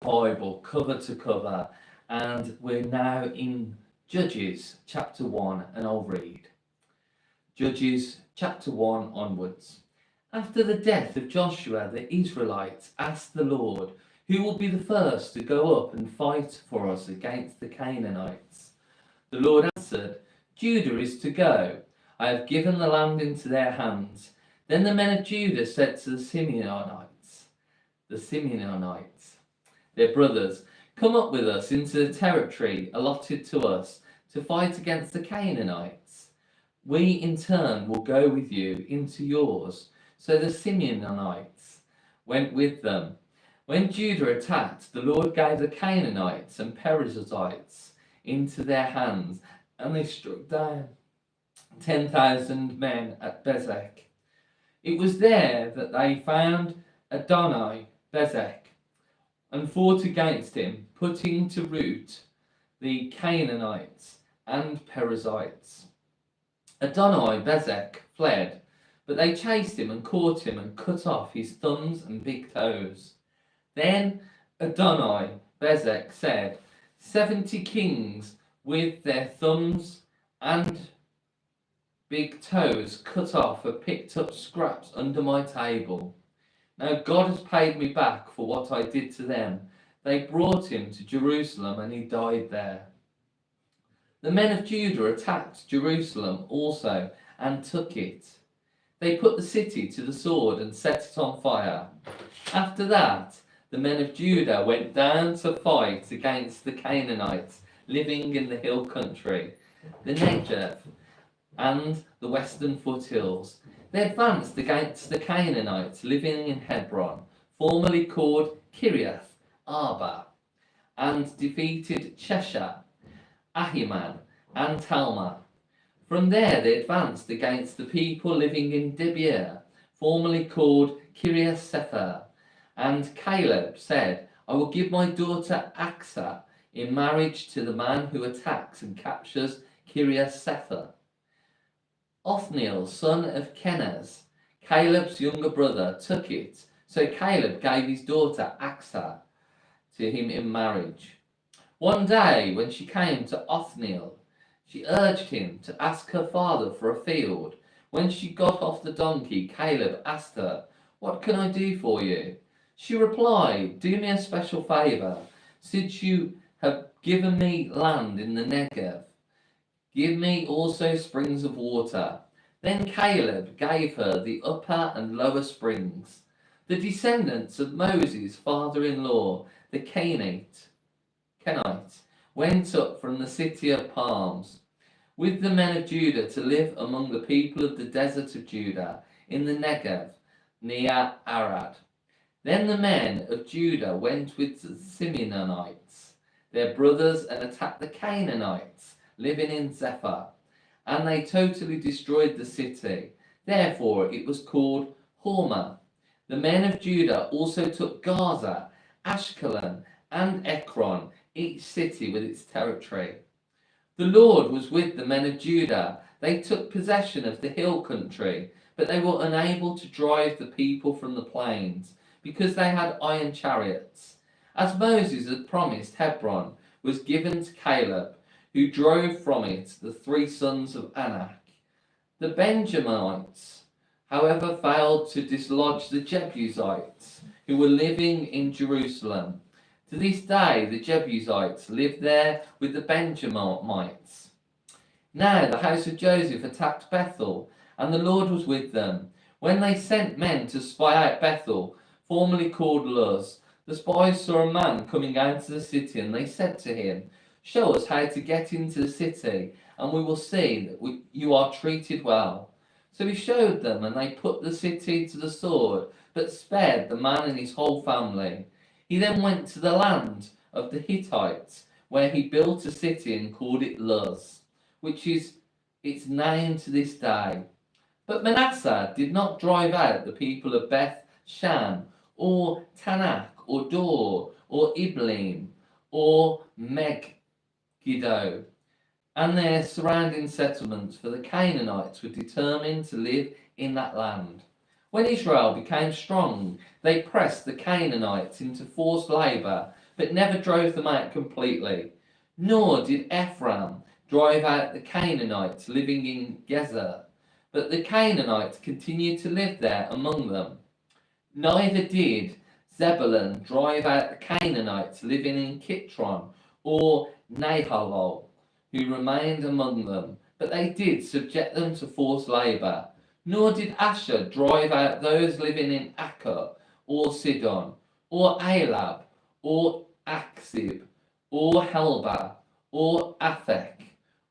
Bible cover to cover, and we're now in Judges chapter 1, and I'll read. Judges chapter 1 onwards. After the death of Joshua, the Israelites asked the Lord, "Who will be the first to go up and fight for us against the Canaanites?" The Lord answered, "Judah is to go. I have given the land into their hands." Then the men of Judah said to the Simeonites, their brothers, "Come up with us into the territory allotted to us to fight against the Canaanites. We in turn will go with you into yours." So the Simeonites went with them. When Judah attacked, the Lord gave the Canaanites and Perizzites into their hands, and they struck down 10,000 men at Bezek. It was there that they found Adoni-Bezek and fought against him, putting to rout the Canaanites and Perizzites. Adoni-Bezek fled, but they chased him and caught him and cut off his thumbs and big toes. Then Adoni-Bezek said, 70 kings with their thumbs and big toes cut off have picked up scraps under my table. Now God has paid me back for what I did to them. They brought him to Jerusalem and he died there. The men of Judah attacked Jerusalem also and took it. They put the city to the sword and set it on fire. After that, the men of Judah went down to fight against the Canaanites living in the hill country, the Negev, and the western foothills. They advanced against the Canaanites living in Hebron, formerly called Kiriath Arba, and defeated Shesha, Ahiman, and Talmah. From there they advanced against the people living in Debir, formerly called Kiriath Sefer, and Caleb said, "I will give my daughter Aksah in marriage to the man who attacks and captures Kiriath Sefer." Othniel, son of Kenaz, Caleb's younger brother, took it, so Caleb gave his daughter Aksah to him in marriage. One day, when she came to Othniel, she urged him to ask her father for a field. When she got off the donkey, Caleb asked her, "What can I do for you?" She replied, "Do me a special favour. Since you have given me land in the Negev, give me also springs of water." Then Caleb gave her the upper and lower springs. The descendants of Moses' father-in-law, the Kenite, went up from the city of palms with the men of Judah to live among the people of the desert of Judah in the Negev near Arad. Then the men of Judah went with the Simeonites, their brothers, and attacked the Canaanites living in Zephath, and they totally destroyed the city. Therefore it was called Hormah. The men of Judah also took Gaza, Ashkelon, and Ekron, each city with its territory. The Lord was with the men of Judah. They took possession of the hill country, but they were unable to drive the people from the plains, because they had iron chariots. As Moses had promised, Hebron was given to Caleb, who drove from it the 3 sons of Anak. The Benjamites, however, failed to dislodge the Jebusites, who were living in Jerusalem. To this day, the Jebusites live there with the Benjamites. Now the house of Joseph attacked Bethel, and the Lord was with them. When they sent men to spy out Bethel, formerly called Luz, the spies saw a man coming out of the city, and they said to him, "Show us how to get into the city, and we will see that you are treated well." So he showed them, and they put the city to the sword, but spared the man and his whole family. He then went to the land of the Hittites, where he built a city and called it Luz, which is its name to this day. But Manasseh did not drive out the people of Beth Shan, or Tanakh, or Dor, or Iblim, or Megiddo, and their surrounding settlements, for the Canaanites were determined to live in that land. When Israel became strong, they pressed the Canaanites into forced labour, but never drove them out completely. Nor did Ephraim drive out the Canaanites living in Gezer, but the Canaanites continued to live there among them. Neither did Zebulun drive out the Canaanites living in Kitron or Nahalol, who remained among them, but they did subject them to forced labour. Nor did Asher drive out those living in Akkah or Sidon, or Alab, or Aksib, or Helba, or Aphek,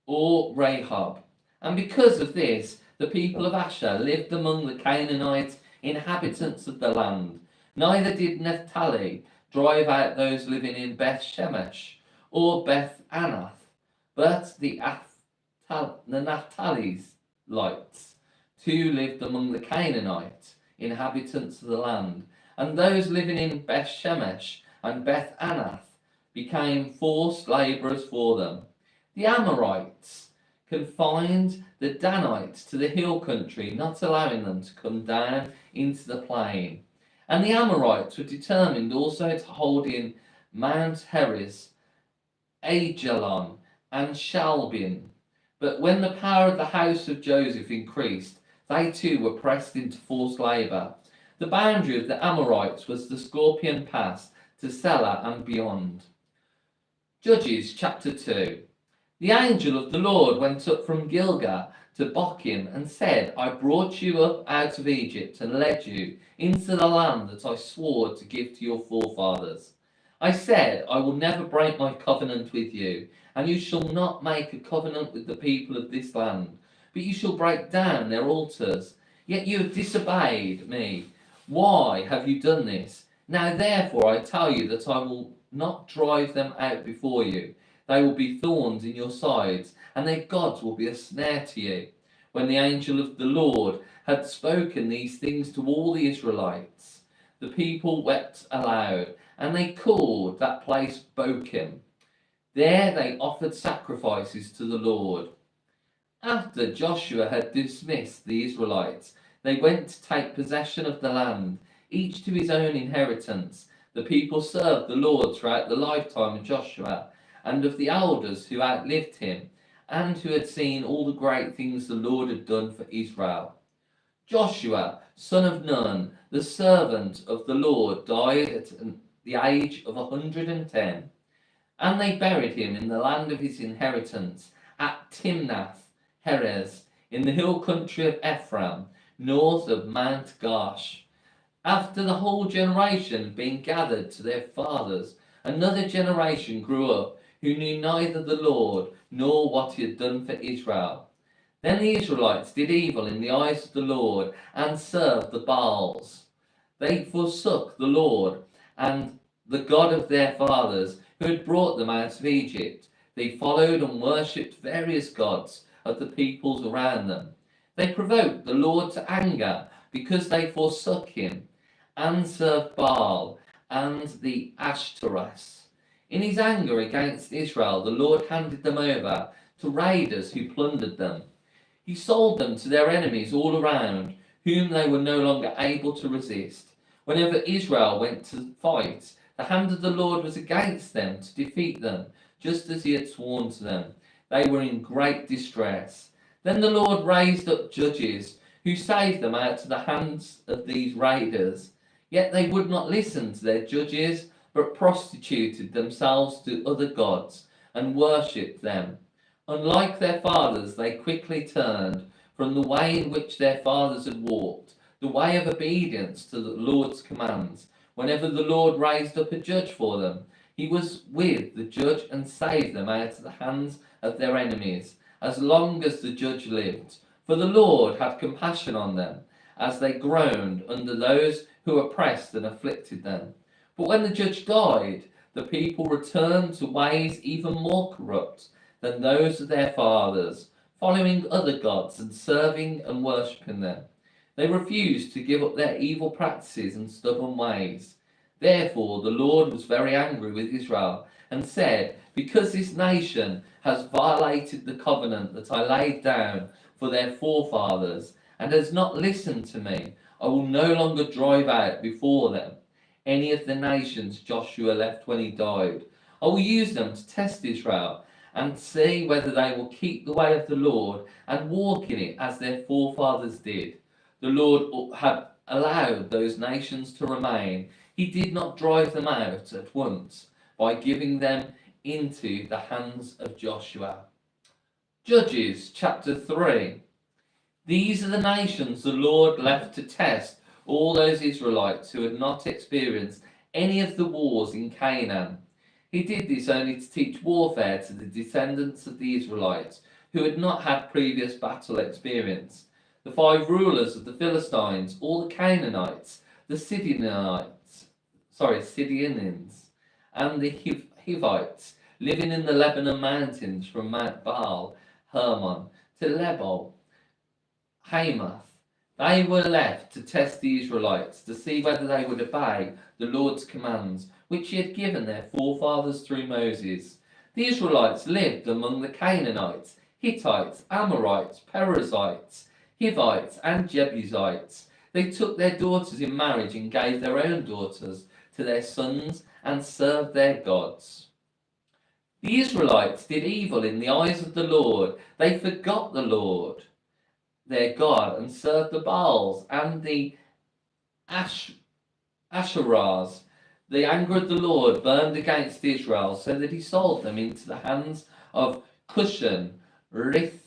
or Rahab. And because of this, the people of Asher lived among the Canaanite inhabitants of the land. Neither did Naphtali drive out those living in Beth Shemesh or Beth Anath, but the Naphtalites too lived among the Canaanite inhabitants of the land, and those living in Beth Shemesh and Beth Anath became forced labourers for them. The Amorites confined the Danites to the hill country, not allowing them to come down into the plain. And the Amorites were determined also to hold in Mount Heres, Ajalon, and Shalbin. But when the power of the house of Joseph increased, they too were pressed into forced labour. The boundary of the Amorites was the Scorpion Pass to Selah and beyond. Judges chapter 2. The angel of the Lord went up from Gilgal to Bochim and said, I brought you up out of Egypt and led you into the land that I swore to give to your forefathers. I said, I will never break my covenant with you, and you shall not make a covenant with the people of this land, but you shall break down their altars. Yet you have disobeyed me. Why have you done this? Now therefore I tell you that I will not drive them out before you. They will be thorns in your sides, and their gods will be a snare to you. When the angel of the Lord had spoken these things to all the Israelites, the people wept aloud, and they called that place Bochim. There they offered sacrifices to the Lord. After Joshua had dismissed the Israelites, they went to take possession of the land, each to his own inheritance. The people served the Lord throughout the lifetime of Joshua and of the elders who outlived him, and who had seen all the great things the Lord had done for Israel. Joshua, son of Nun, the servant of the Lord, died at the age of 110, and they buried him in the land of his inheritance at Timnath Heres, in the hill country of Ephraim, north of Mount Gaash. After the whole generation had been gathered to their fathers, another generation grew up who knew neither the Lord nor what he had done for Israel. Then the Israelites did evil in the eyes of the Lord and served the Baals. They forsook the Lord and the God of their fathers, who had brought them out of Egypt. They followed and worshipped various gods of the peoples around them. They provoked the Lord to anger because they forsook him and served Baal and the Ashtoreths. In his anger against Israel, the Lord handed them over to raiders who plundered them. He sold them to their enemies all around, whom they were no longer able to resist. Whenever Israel went to fight, the hand of the Lord was against them to defeat them, just as he had sworn to them. They were in great distress. Then the Lord raised up judges who saved them out of the hands of these raiders. Yet they would not listen to their judges, but prostituted themselves to other gods and worshipped them. Unlike their fathers, they quickly turned from the way in which their fathers had walked, the way of obedience to the Lord's commands. Whenever the Lord raised up a judge for them, he was with the judge and saved them out of the hands of their enemies, as long as the judge lived. For the Lord had compassion on them, as they groaned under those who oppressed and afflicted them. But when the judge died, the people returned to ways even more corrupt than those of their fathers, following other gods and serving and worshipping them. They refused to give up their evil practices and stubborn ways. Therefore the Lord was very angry with Israel and said, because this nation has violated the covenant that I laid down for their forefathers and has not listened to me, I will no longer drive out before them any of the nations Joshua left when he died. I will use them to test Israel and see whether they will keep the way of the Lord and walk in it as their forefathers did. The Lord had allowed those nations to remain. He did not drive them out at once by giving them into the hands of Joshua. Judges chapter 3. These are the nations the Lord left to test all those Israelites who had not experienced any of the wars in Canaan. He did this only to teach warfare to the descendants of the Israelites who had not had previous battle experience. The 5 rulers of the Philistines, all the Canaanites, the Sidonians, and the Hivites, living in the Lebanon mountains from Mount Baal Hermon to Lebo Hamath. They were left to test the Israelites to see whether they would obey the Lord's commands, which he had given their forefathers through Moses. The Israelites lived among the Canaanites, Hittites, Amorites, Perizzites, Hivites, and Jebusites. They took their daughters in marriage and gave their own daughters to their sons and served their gods. The Israelites did evil in the eyes of the Lord. They forgot the Lord, their God, and served the Baals and the Asherahs. The anger of the Lord burned against Israel, so that he sold them into the hands of Cushan Rishathaim,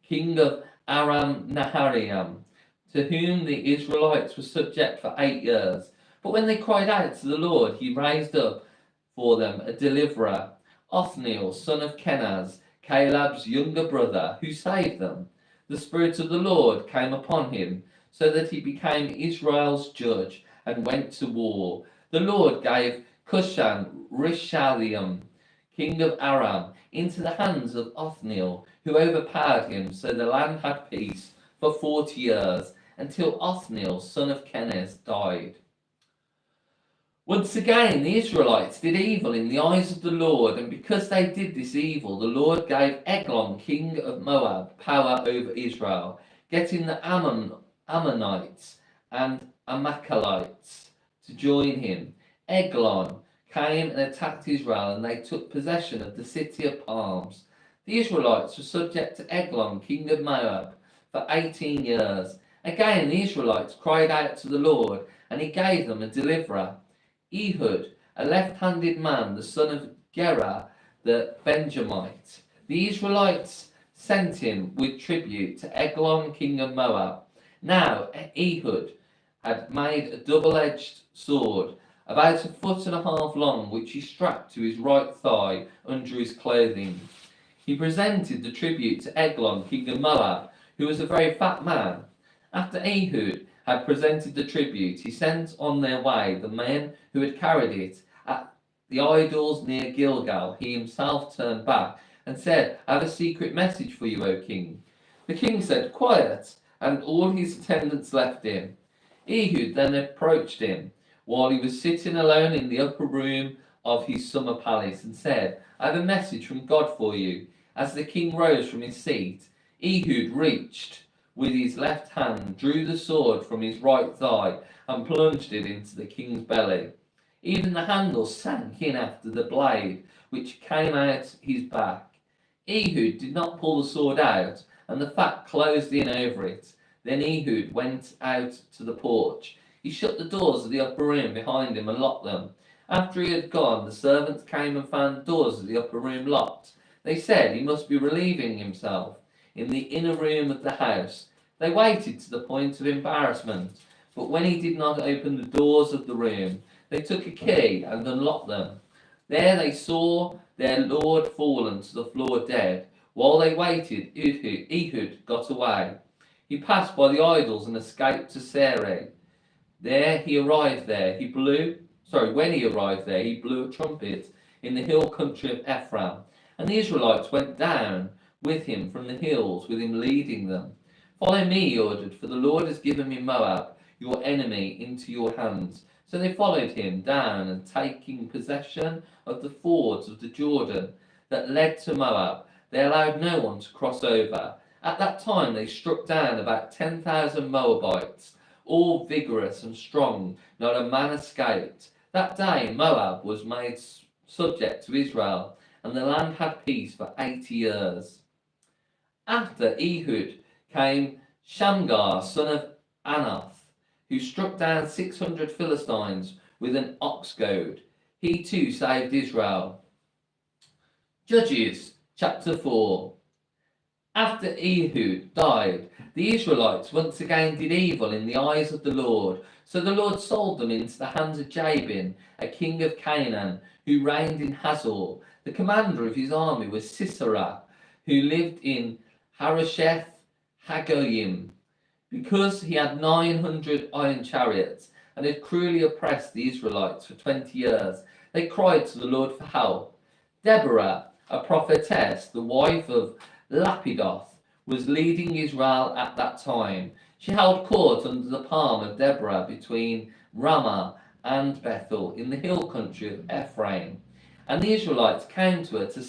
king of Aram Naharaim, to whom the Israelites were subject for 8 years. But when they cried out to the Lord, he raised up for them a deliverer, Othniel, son of Kenaz, Caleb's younger brother, who saved them. The Spirit of the Lord came upon him, so that he became Israel's judge and went to war. The Lord gave Cushan Rishathaim, king of Aram, into the hands of Othniel, who overpowered him, so the land had peace for 40 years, until Othniel, son of Kenaz, died. Once again, the Israelites did evil in the eyes of the Lord, and because they did this evil, the Lord gave Eglon, king of Moab, power over Israel, getting the Ammonites and Amalekites to join him. Eglon came and attacked Israel, and they took possession of the city of palms. The Israelites were subject to Eglon, king of Moab, for 18 years. Again, the Israelites cried out to the Lord, and he gave them a deliverer, Ehud, a left-handed man, the son of Gera, the Benjamite. The Israelites sent him with tribute to Eglon, king of Moab. Now Ehud had made a double-edged sword, about 1.5 feet long, which he strapped to his right thigh under his clothing. He presented the tribute to Eglon, king of Moab, who was a very fat man. After Ehud had presented the tribute, he sent on their way the men who had carried it. At the idols near Gilgal, he himself turned back and said, "I have a secret message for you, O king." The king said, "Quiet," and all his attendants left him. Ehud then approached him while he was sitting alone in the upper room of his summer palace and said, "I have a message from God for you." As the king rose from his seat, Ehud reached with his left hand, drew the sword from his right thigh, and plunged it into the king's belly. Even the handle sank in after the blade, which came out his back. Ehud did not pull the sword out, and the fat closed in over it. Then Ehud went out to the porch. He shut the doors of the upper room behind him and locked them. After he had gone, the servants came and found the doors of the upper room locked. They said he must be relieving himself in the inner room of the house. They waited to the point of embarrassment, but when he did not open the doors of the room, they took a key and unlocked them. There they saw their lord fallen to the floor dead. While they waited, Ehud got away. He passed by the idols and escaped to Seirah. When he arrived there, he blew a trumpet in the hill country of Ephraim, and the Israelites went down with him from the hills, with him leading them. "Follow me," he ordered, "for the Lord has given me Moab, your enemy, into your hands." So they followed him down, and taking possession of the fords of the Jordan that led to Moab, they allowed no one to cross over. At that time they struck down about 10,000 Moabites, all vigorous and strong, not a man escaped. That day Moab was made subject to Israel, and the land had peace for 80 years. After Ehud came Shamgar, son of Anath, who struck down 600 Philistines with an ox goad. He too saved Israel. Judges chapter 4. After Ehud died, the Israelites once again did evil in the eyes of the Lord. So the Lord sold them into the hands of Jabin, a king of Canaan, who reigned in Hazor. The commander of his army was Sisera, who lived in Harosheth Hagoyim. Because he had 900 iron chariots and had cruelly oppressed the Israelites for 20 years, they cried to the Lord for help. Deborah, a prophetess, the wife of Lapidoth, was leading Israel at that time. She held court under the palm of Deborah between Ramah and Bethel in the hill country of Ephraim. And the Israelites came to her to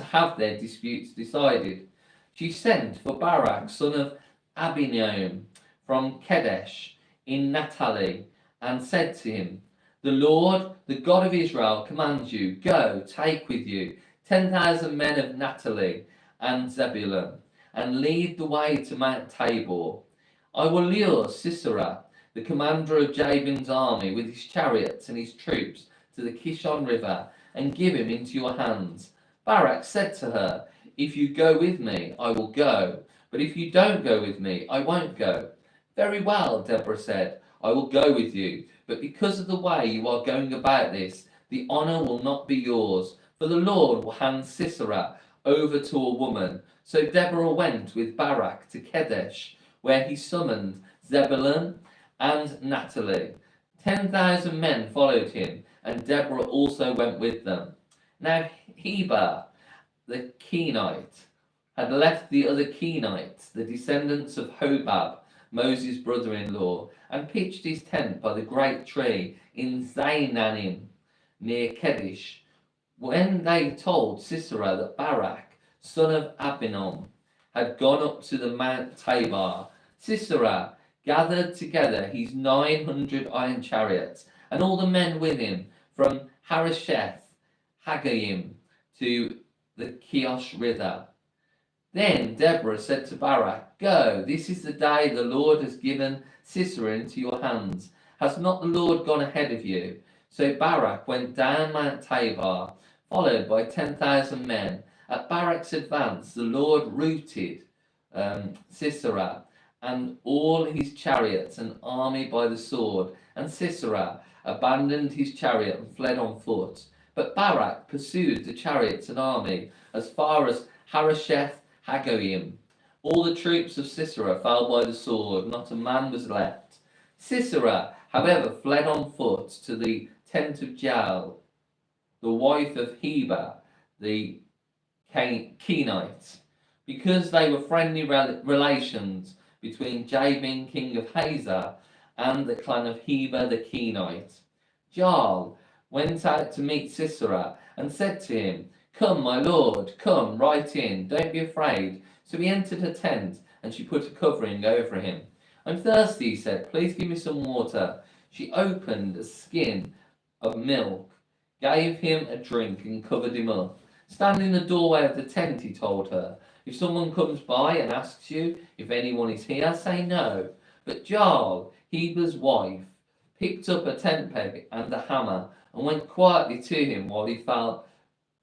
have their disputes decided. She sent for Barak, son of Abinoam, from Kedesh in Naphtali, and said to him, "The Lord, the God of Israel, commands you, go, take with you 10,000 men of Naphtali and Zebulun, and lead the way to Mount Tabor. I will lure Sisera, the commander of Jabin's army, with his chariots and his troops to the Kishon River, and give him into your hands." Barak said to her, "If you go with me, I will go, but if you don't go with me, I won't go." "Very well," Deborah said, "I will go with you, but because of the way you are going about this, the honor will not be yours, for the Lord will hand Sisera over to a woman." So Deborah went with Barak to Kedesh, where he summoned Zebulun and Naphtali. 10,000 men followed him, and Deborah also went with them. Now Heber, the Kenite, had left the other Kenites, the descendants of Hobab, Moses' brother-in-law, and pitched his tent by the great tree in Zainanim, near Kedesh. When they told Sisera that Barak, son of Abinoam, had gone up to the Mount Tabor, Sisera gathered together his 900 iron chariots and all the men with him from Harosheth Hagoyim to the Kishon River. Then Deborah said to Barak, "Go, this is the day the Lord has given Sisera into your hands. Has not the Lord gone ahead of you?" So Barak went down Mount Tabor, followed by 10,000 men. At Barak's advance, the Lord routed Sisera and all his chariots and army by the sword, and Sisera abandoned his chariot and fled on foot. But Barak pursued the chariots and army as far as Harosheth Hagoyim. All the troops of Sisera fell by the sword, not a man was left. Sisera, however, fled on foot to the tent of Jael, the wife of Heber, the Kenite, because they were friendly relations between Jabin, king of Hazor, and the clan of Heber the Kenite. Jael went out to meet Sisera and said to him, "Come, my lord, come right in, don't be afraid." So he entered her tent, and she put a covering over him. "I'm thirsty," he said, "please give me some water." She opened a skin of milk, gave him a drink, and covered him up. "Stand in the doorway of the tent," he told her. "If someone comes by and asks you if anyone is here, say no." But Jael, Heber's wife, picked up a tent peg and a hammer and went quietly to him while he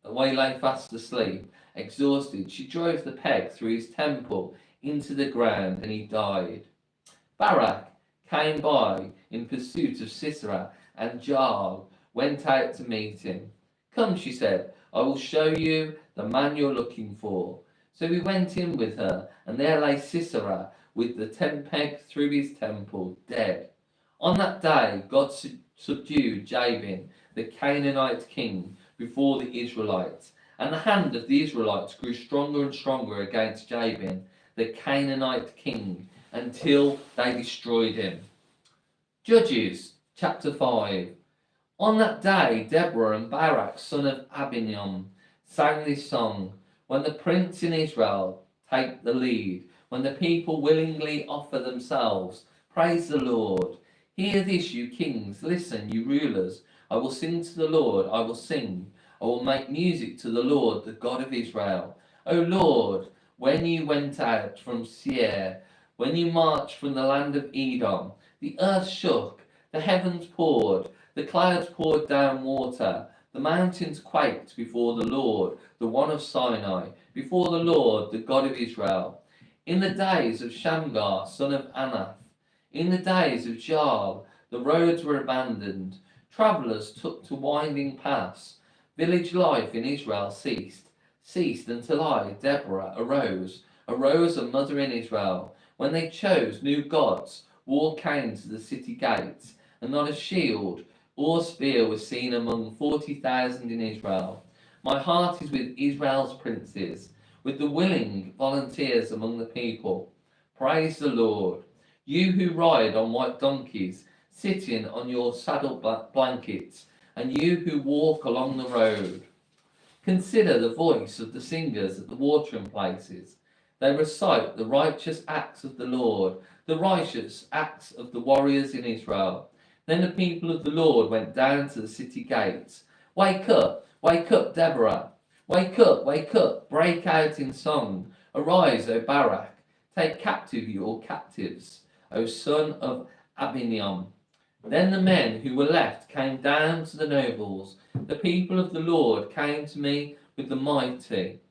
lay fast asleep. Exhausted, she drove the peg through his temple into the ground, and he died. Barak came by in pursuit of Sisera, and Jael went out to meet him. "Come," she said, "I will show you the man you're looking for." So he went in with her, and there lay Sisera with the tent peg through his temple, dead. On that day, God subdued Jabin, the Canaanite king, before the Israelites, and the hand of the Israelites grew stronger and stronger against Jabin, the Canaanite king, until they destroyed him. Judges chapter 5. On that day, Deborah and Barak, son of Abinoam, sang this song: "When the prince in Israel take the lead, when the people willingly offer themselves. Praise the Lord. Hear this, you kings. Listen, you rulers. I will sing to the Lord. I will sing. I will make music to the Lord, the God of Israel. O Lord, when you went out from Seir, when you marched from the land of Edom, the earth shook, the heavens poured, the clouds poured down water, the mountains quaked before the Lord, the one of Sinai, before the Lord, the God of Israel. In the days of Shamgar, son of Anath, in the days of Jael, the roads were abandoned. Travellers took to winding paths. Village life in Israel ceased until I, Deborah, arose a mother in Israel. When they chose new gods, war came to the city gates, and not a shield or spear was seen among 40,000 in Israel. My heart is with Israel's princes, with the willing volunteers among the people. Praise the Lord. You who ride on white donkeys, sitting on your saddle blankets, and you who walk along the road. Consider the voice of the singers at the watering places. They recite the righteous acts of the Lord, the righteous acts of the warriors in Israel. Then the people of the Lord went down to the city gates. Wake up, Deborah. Wake up, break out in song. Arise, O Barak. Take captive your captives, O son of Abinoam. Then the men who were left came down to the nobles. The people of the Lord came to me with the mighty.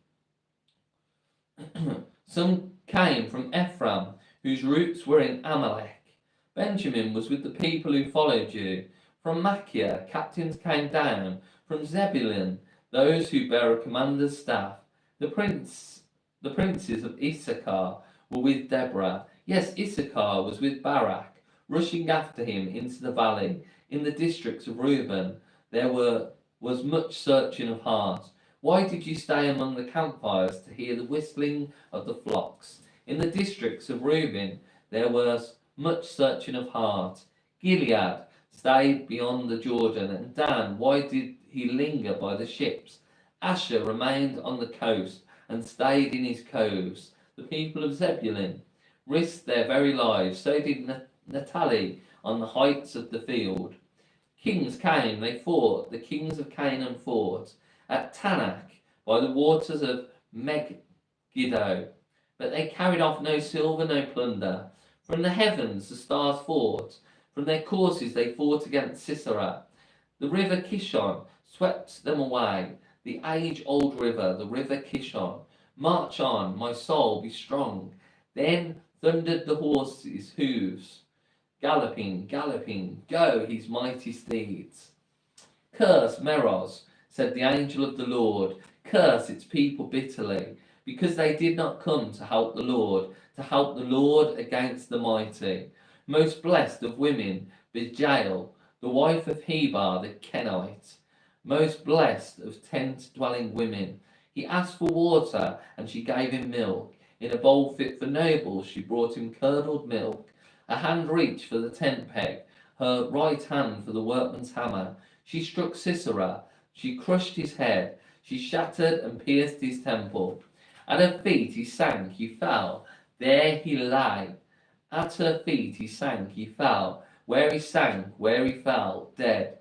Some came from Ephraim, whose roots were in Amalek. Benjamin was with the people who followed you. From Machir, captains came down. From Zebulun, those who bear a commander's staff. The princes of Issachar were with Deborah. Yes, Issachar was with Barak, rushing after him into the valley. In the districts of Reuben, there was much searching of heart. Why did you stay among the campfires to hear the whistling of the flocks? In the districts of Reuben, there was much searching of heart. Gilead stayed beyond the Jordan, and Dan, why did he linger by the ships? Asher remained on the coast and stayed in his coves. The people of Zebulun risked their very lives, so did Naphtali on the heights of the field. Kings came, they fought, the kings of Canaan fought, at Tanakh, by the waters of Megiddo. But they carried off no silver, no plunder. From the heavens the stars fought, from their courses they fought against Sisera. The river Kishon swept them away, the age-old river, the river Kishon. March on, my soul, be strong. Then thundered the horses' hooves. Galloping, galloping, go his mighty steeds. Curse Meroz, said the angel of the Lord, curse its people bitterly, because they did not come to help the Lord against the mighty. Most blessed of women, Bezalel, the wife of Heber the Kenite, most blessed of tent-dwelling women. He asked for water, and she gave him milk. In a bowl fit for nobles, she brought him curdled milk. A hand reached for the tent peg, her right hand for the workman's hammer. She struck Sisera, she crushed his head, she shattered and pierced his temple. At her feet he sank, he fell, there he lay. At her feet he sank, he fell, where he sank, where he fell, dead.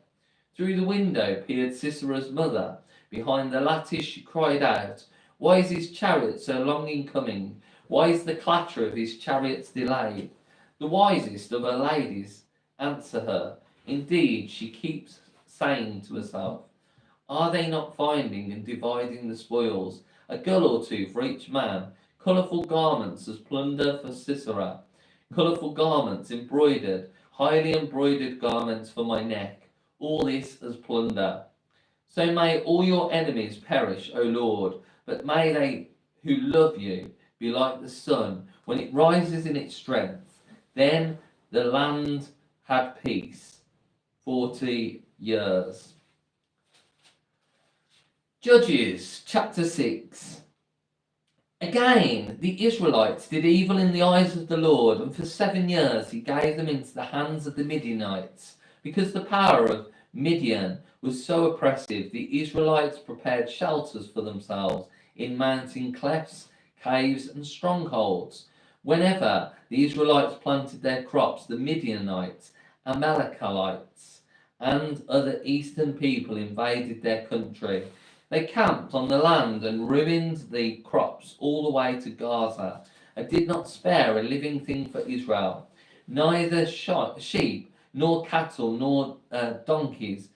Through the window peered Sisera's mother. Behind the lattice she cried out, why is his chariot so long in coming? Why is the clatter of his chariots delayed? The wisest of her ladies answer her. Indeed, she keeps saying to herself, are they not finding and dividing the spoils? A gull or two for each man, colourful garments as plunder for Sisera, colourful garments embroidered, highly embroidered garments for my neck, all this as plunder. So may all your enemies perish, O Lord, but may they who love you be like the sun when it rises in its strength. Then the land had peace. 40 years. Judges chapter 6. Again, the Israelites did evil in the eyes of the Lord, and for 7 years he gave them into the hands of the Midianites. Because the power of Midian was so oppressive, the Israelites prepared shelters for themselves in mountain clefts, caves, and strongholds. Whenever the Israelites planted their crops, the Midianites, Amalekites, and other eastern people invaded their country. They camped on the land and ruined the crops all the way to Gaza, and did not spare a living thing for Israel, neither sheep, nor cattle, nor donkeys.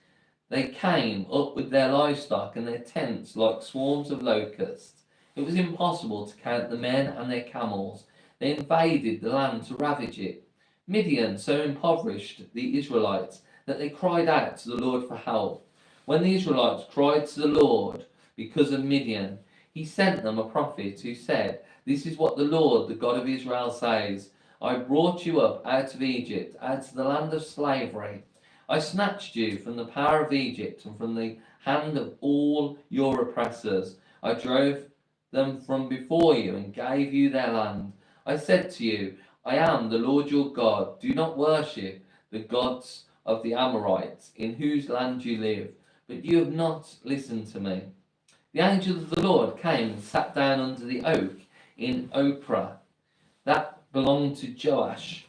They came up with their livestock and their tents like swarms of locusts. It was impossible to count the men and their camels. They invaded the land to ravage it. Midian so impoverished the Israelites that they cried out to the Lord for help. When the Israelites cried to the Lord because of Midian, he sent them a prophet who said, "This is what the Lord, the God of Israel, says. I brought you up out of Egypt, out of the land of slavery. I snatched you from the power of Egypt and from the hand of all your oppressors. I drove them from before you and gave you their land. I said to you, I am the Lord your God. Do not worship the gods of the Amorites, in whose land you live. But you have not listened to me." The angel of the Lord came and sat down under the oak in Ophrah that belonged to Joash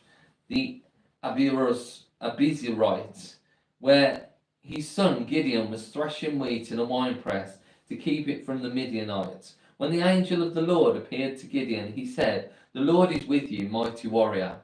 the Abizarite, where his son Gideon was threshing wheat in a winepress to keep it from the Midianites. When the angel of the Lord appeared to Gideon, he said, "The Lord is with you, mighty warrior."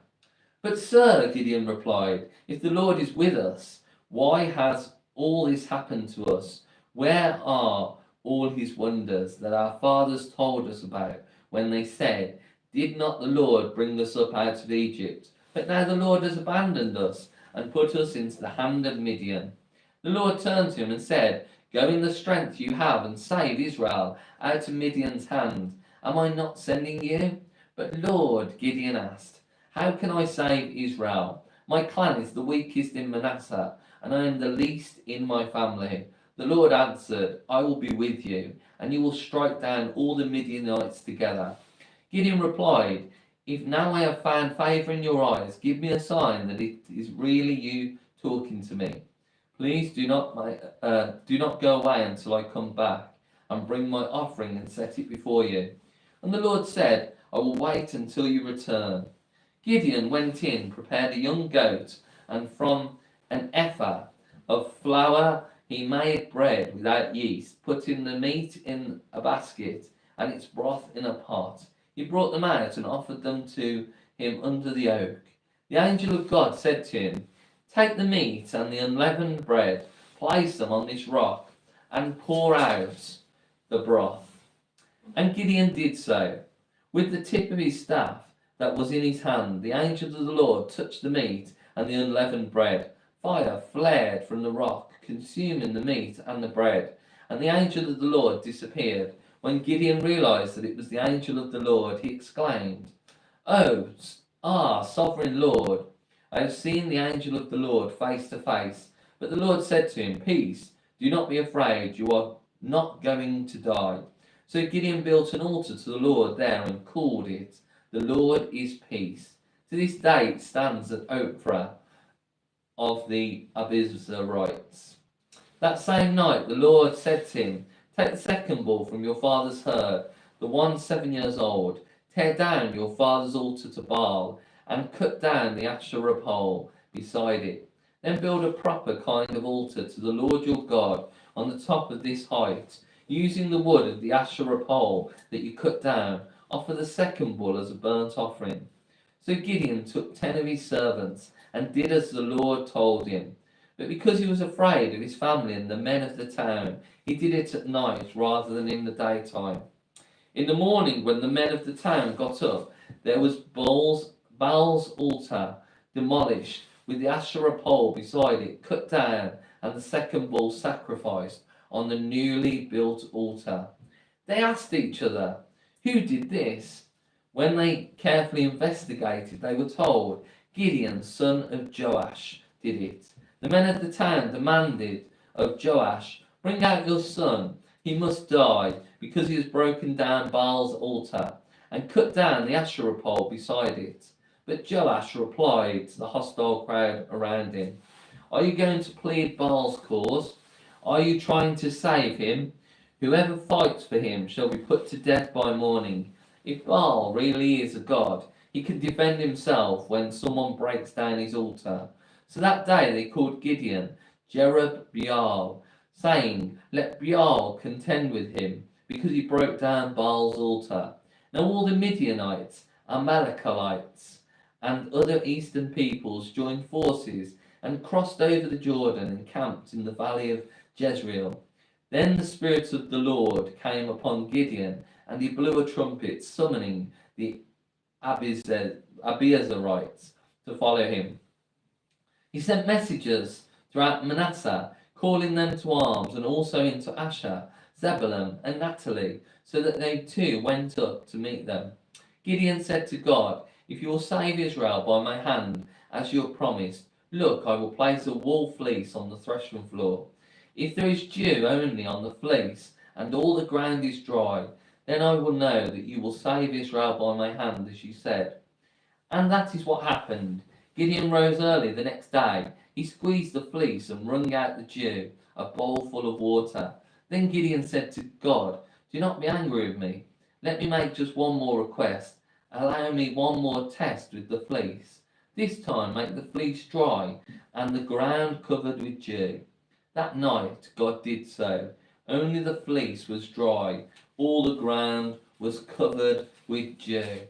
"But sir," Gideon replied, "if the Lord is with us, why has all this happened to us? Where are all his wonders that our fathers told us about when they said, 'Did not the Lord bring us up out of Egypt?' But now the Lord has abandoned us and put us into the hand of Midian." The Lord turned to him and said, "Go in the strength you have and save Israel out of Midian's hand. Am I not sending you?" "But Lord," Gideon asked, "how can I save Israel? My clan is the weakest in Manasseh, and I am the least in my family." The Lord answered, "I will be with you, and you will strike down all the Midianites together." Gideon replied, "If now I have found favor in your eyes, give me a sign that it is really you talking to me. Please do not go away until I come back and bring my offering and set it before you." And the Lord said, "I will wait until you return." Gideon went in, prepared a young goat, and from an ephah of flour he made bread without yeast, putting the meat in a basket and its broth in a pot. He brought them out and offered them to him under the oak. The angel of God said to him, "Take the meat and the unleavened bread, place them on this rock, and pour out the broth." And Gideon did so. With the tip of his staff that was in his hand, the angel of the Lord touched the meat and the unleavened bread. Fire flared from the rock, consuming the meat and the bread, and the angel of the Lord disappeared. When Gideon realized that it was the angel of the Lord, he exclaimed, Sovereign Lord, I have seen the angel of the Lord face to face." But the Lord said to him, "Peace, do not be afraid, you are not going to die." So Gideon built an altar to the Lord there and called it, "The Lord is Peace." To this day it stands at Ophrah of the Abizarites. That same night the Lord said to him, "Take the second bull from your father's herd, the one 7 years old. Tear down your father's altar to Baal, and cut down the Asherah pole beside it. Then build a proper kind of altar to the Lord your God on the top of this height. Using the wood of the Asherah pole that you cut down, offer the second bull as a burnt offering." So Gideon took 10 of his servants and did as the Lord told him. But because he was afraid of his family and the men of the town, he did it at night rather than in the daytime. In the morning, when the men of the town got up, there was Baal's altar demolished, with the Asherah pole beside it cut down, and the second bull sacrificed on the newly built altar. They asked each other, "Who did this?" When they carefully investigated, they were told, "Gideon, son of Joash, did it." The men of the town demanded of Joash, "Bring out your son. He must die, because he has broken down Baal's altar and cut down the Asherah pole beside it." But Joash replied to the hostile crowd around him, "Are you going to plead Baal's cause? Are you trying to save him? Whoever fights for him shall be put to death by morning. If Baal really is a god, He can defend himself when someone breaks down his altar. So that day they called Gideon Jerub-Baal, saying, "Let Baal contend with him, because he broke down Baal's altar." Now all the Midianites, Amalekites, and other eastern peoples joined forces and crossed over the Jordan and camped in the valley of Jezreel. Then the Spirit of the Lord came upon Gideon, and he blew a trumpet, summoning the Abiezrites to follow him. He sent messengers throughout Manasseh, calling them to arms, and also into Asher, Zebulun, and Naphtali, so that they too went up to meet them. Gideon said to God, "If you will save Israel by my hand, as you have promised, look, I will place a wool fleece on the threshing floor. If there is dew only on the fleece, and all the ground is dry, then I will know that you will save Israel by my hand, as you said." And that is what happened. Gideon rose early the next day. He squeezed the fleece and wrung out the dew, a bowl full of water. Then Gideon said to God, "Do not be angry with me. Let me make just one more request. Allow me one more test with the fleece. This time make the fleece dry and the ground covered with dew." That night God did so. Only the fleece was dry. All the ground was covered with dew.